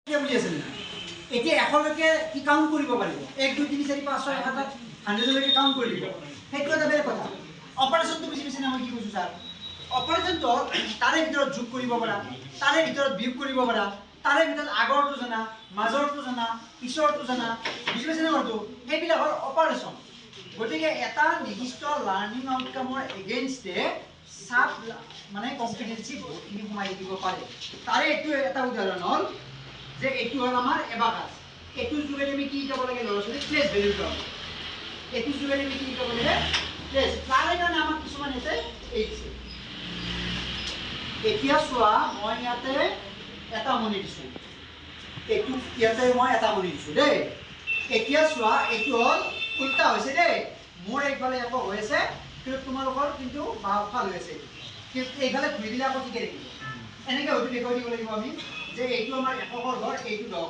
বুজি আছে না এতিয়া 100 লৈকে কি কাউন্ট কৰিব পাৰিব 1 2 3 4 5 6 7 8 100 লৈকে কাউন্ট কৰি দিব সেইটো এটা বেলেগ কথা অপাৰেচনটো বুজি পাইছে না মই কি কৈছো স্যাৰ অপাৰেচনটো তাৰে ভিতৰত যোগ কৰিব পাৰা তাৰে ভিতৰত বিয়োগ কৰিব পাৰা তাৰে ভিতৰত আগৰটো জানা মাজৰটো জানা পিছৰটো জানা বুজি পাইছে না কথাটো সেইবিলাকৰ অপাৰেচন গতিকে এটা নিৰ্দিষ্ট লাৰ্নিং আউটকামৰ এগেইনষ্টে সাব মানে কম্পিটেন্সি বহুতখিনি সোমাই দিব পাৰে তাৰে এইটো এটা উদাহৰণ হ'ল যে এইটো হ'ল আমাৰ এবাকাস এইটো যোগেদি আমি কি যাব লাগে লৰছলি প্লেস ভ্যালু পাম এইটো যোগেদি আমি কি যাব লাগে প্লেস তাৰে কাৰণে আমাক কিছুমান এতে এইছে এতিয়া চোৱা মই ইয়াতে এটা মনি দিছো এইটো ইয়াতে মই এটা মনি দিছো দেই এতিয়া চোৱা এইটো হ'ল উল্টা হৈছে দেই মোৰ একফালে একো হৈ আছে কিন্তু তোমালোকৰ কিন্তু বাওফাল হৈ আছে কিন্তু এইফালে ঘূৰি দিলে আকৌ ঠিকে থাকিব এনেকৈ হয়তো দেখুৱাই দিব লাগিব আমি যে এইটো আমাৰ এককৰ ঘৰ এইটো 10